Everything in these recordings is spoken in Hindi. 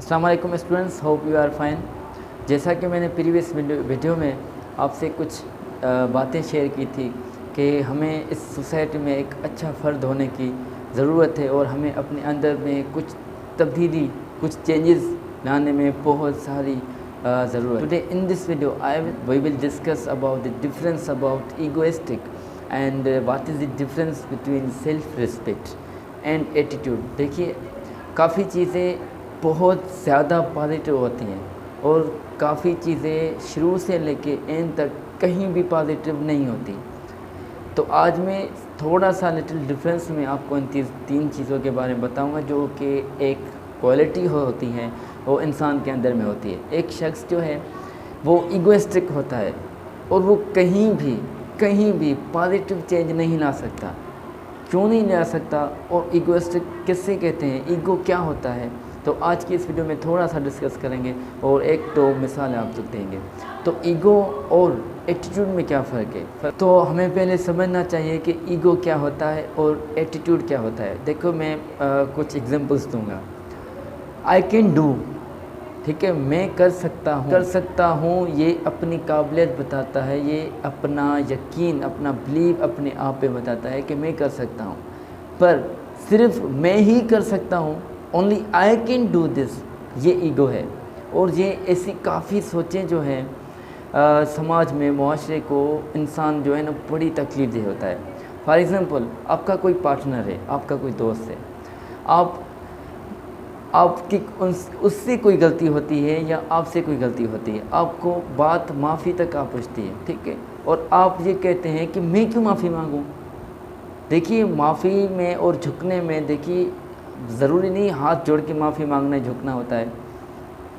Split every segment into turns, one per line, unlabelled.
अस्सलाम वालेकुम students, hope you are fine. जैसा कि मैंने प्रीवियस वीडियो में आपसे कुछ बातें शेयर की थी कि हमें इस सोसाइटी में एक अच्छा फ़र्द होने की ज़रूरत है और हमें अपने अंदर में कुछ तब्दीली, कुछ चेंजेस लाने में बहुत सारी ज़रूरत। Today in this video we will discuss about the difference about egoistic and what is the difference between self respect and attitude. देखिए, काफ़ी चीज़ें बहुत ज़्यादा पॉजिटिव होती हैं और काफ़ी चीज़ें शुरू से लेके एंड तक कहीं भी पॉजिटिव नहीं होती। तो आज मैं थोड़ा सा लिटिल डिफरेंस में आपको इन तीन चीज़ों के बारे में बताऊंगा जो कि एक क्वालिटी होती हैं, वो इंसान के अंदर में होती है। एक शख्स जो है वो ईगोइस्टिक होता है और वो कहीं भी पॉजिटिव चेंज नहीं ला सकता। क्यों नहीं ला सकता और ईगोइस्टिक किससे कहते हैं, ईगो क्या होता है, तो आज की इस वीडियो में थोड़ा सा डिस्कस करेंगे और एक दो मिसालें आपको देंगे। तो ईगो और एटीट्यूड में क्या फ़र्क है, तो हमें पहले समझना चाहिए कि ईगो क्या होता है और एटीट्यूड क्या होता है। देखो, मैं कुछ एग्जांपल्स दूंगा। आई कैन डू, ठीक है, मैं कर सकता हूँ, ये अपनी काबिलियत बताता है, ये अपना यकीन, अपना बिलीव अपने आप पे बताता है कि मैं कर सकता हूँ। पर सिर्फ मैं ही कर सकता हूँ, only I can do this, ये ईगो है। और ये ऐसी काफ़ी सोचें जो हैं समाज में, मुआशरे को, इंसान जो है ना बड़ी तकलीफ दे होता है। फॉर एग्ज़ाम्पल, आपका कोई पार्टनर है, आपका कोई दोस्त है, आपकी उससे कोई गलती होती है या आपसे कोई गलती होती है, आपको बात माफ़ी तक आप पूछती है, ठीक है, और आप ये कहते हैं कि मैं क्यों माफ़ी मांगूं। देखिए, माफ़ी में और झुकने में, देखिए, ज़रूरी नहीं हाथ जोड़ के माफ़ी मांगना झुकना होता है।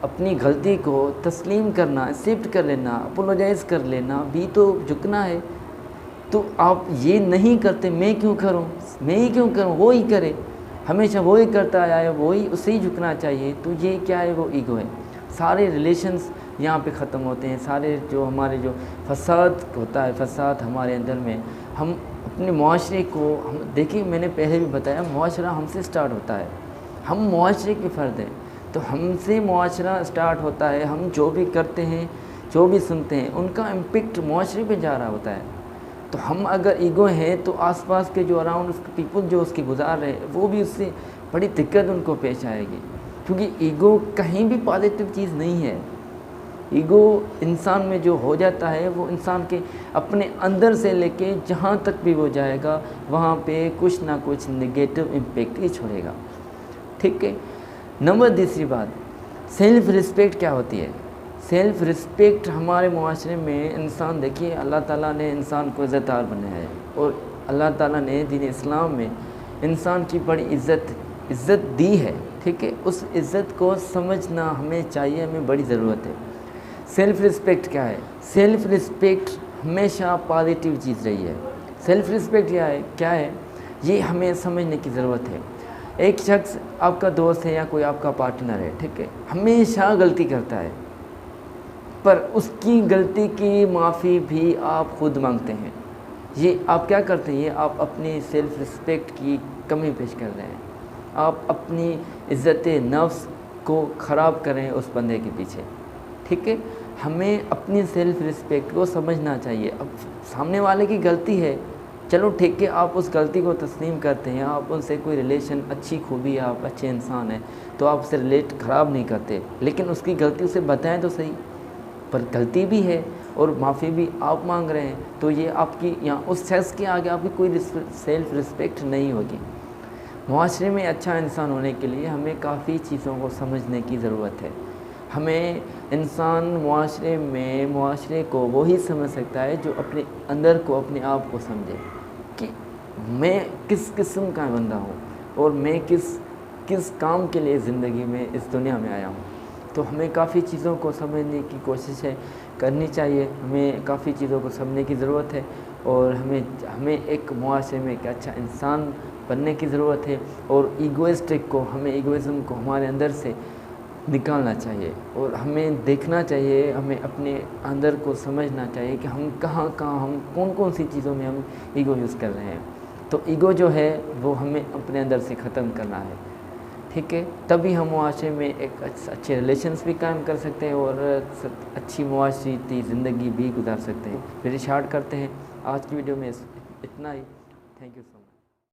अपनी गलती को तस्लीम करना, एक्सेप्ट कर लेना, अपोलोजाइज़ कर लेना भी तो झुकना है। तो आप ये नहीं करते, मैं क्यों करूं, मैं ही क्यों करूं, वो ही करे, हमेशा वो ही करता आया है, वो ही, उसे ही झुकना चाहिए। तो ये क्या है, वो ईगो है। सारे रिलेशंस यहाँ पे ख़त्म होते हैं। सारे जो हमारे जो फसाद होता है, फसाद हमारे अंदर में, हम अपने मुआशरे को, हम देखिए, मैंने पहले भी बताया, मुआशरा हमसे स्टार्ट होता है। हम मुआशरे के फ़र्द हैं, तो हमसे मुआशरा स्टार्ट होता है। हम जो भी करते हैं, जो भी सुनते हैं, उनका इम्पेक्ट मुआशरे पे जा रहा होता है। तो हम अगर ईगो हैं तो आसपास के जो अराउंड पीपल जो उसकी गुजार रहे हैं, वो भी उससे बड़ी दिक्कत उनको पेश आएगी, क्योंकि ईगो कहीं भी पॉजिटिव चीज़ नहीं है। ईगो इंसान में जो हो जाता है, वो इंसान के अपने अंदर से लेके जहाँ तक भी वो जाएगा, वहाँ पे कुछ ना कुछ नेगेटिव इम्पेक्ट ही छोड़ेगा, ठीक है। नंबर दूसरी बात, सेल्फ रिस्पेक्ट क्या होती है। सेल्फ रिस्पेक्ट हमारे मुआशरे में, इंसान, देखिए, अल्लाह ताला ने इंसान को इज़्ज़तदार बनाया है और अल्लाह ताला ने दीन इस्लाम में इंसान की बड़ी इज़्ज़त दी है, ठीक है। उस इज़्ज़त को समझना हमें चाहिए, हमें बड़ी ज़रूरत है। सेल्फ रिस्पेक्ट क्या है, सेल्फ रिस्पेक्ट हमेशा पॉजिटिव चीज़ रही है। सेल्फ रिस्पेक्ट क्या है, ये हमें समझने की ज़रूरत है। एक शख्स आपका दोस्त है या कोई आपका पार्टनर है, ठीक है, हमेशा गलती करता है, पर उसकी गलती की माफ़ी भी आप खुद मांगते हैं। ये आप क्या करते हैं, ये आप अपनी सेल्फ रिस्पेक्ट की कमी पेश कर रहे हैं। आप अपनी इज़्ज़त नफ्स को ख़राब करें उस बंदे के पीछे, ठीक है। हमें अपनी सेल्फ रिस्पेक्ट को समझना चाहिए। अब सामने वाले की गलती है, चलो ठीक है, आप उस गलती को तस्लीम करते हैं, आप उनसे कोई रिलेशन, अच्छी खूबी है, आप अच्छे इंसान हैं, तो आप उससे रिलेट ख़राब नहीं करते, लेकिन उसकी गलती उसे बताएं तो सही। पर गलती भी है और माफ़ी भी आप मांग रहे हैं, तो ये आपकी, यहाँ उस शख्स के आगे आपकी कोई सेल्फ रिस्पेक्ट नहीं होगी। मुआशरे में अच्छा इंसान होने के लिए हमें काफ़ी चीज़ों को समझने की ज़रूरत है। हमें इंसान मुआशरे को वो ही समझ सकता है जो अपने अंदर को, अपने आप को समझे कि मैं किस किस्म का बंदा हूँ और मैं किस काम के लिए ज़िंदगी में इस दुनिया में आया हूँ। तो हमें काफ़ी चीज़ों को समझने की कोशिश करनी चाहिए, हमें काफ़ी चीज़ों को समझने की ज़रूरत है और हमें एक मुआशरे में एक अच्छा इंसान बनने की ज़रूरत है। और ईगोइस्टिक को, हमें ईगोइज़म को हमारे अंदर से निकालना चाहिए और हमें देखना चाहिए, हमें अपने अंदर को समझना चाहिए कि हम कहाँ हम कौन सी चीज़ों में हम ईगो यूज़ कर रहे हैं। तो ईगो जो है वो हमें अपने अंदर से ख़त्म करना है, ठीक है, तभी हम मुआशरे में एक अच्छे रिलेशंस भी कायम कर सकते हैं और अच्छी मुआशरती ज़िंदगी भी गुजार सकते हैं। फिर स्टार्ट करते हैं आज की वीडियो में इतना ही। Thank you.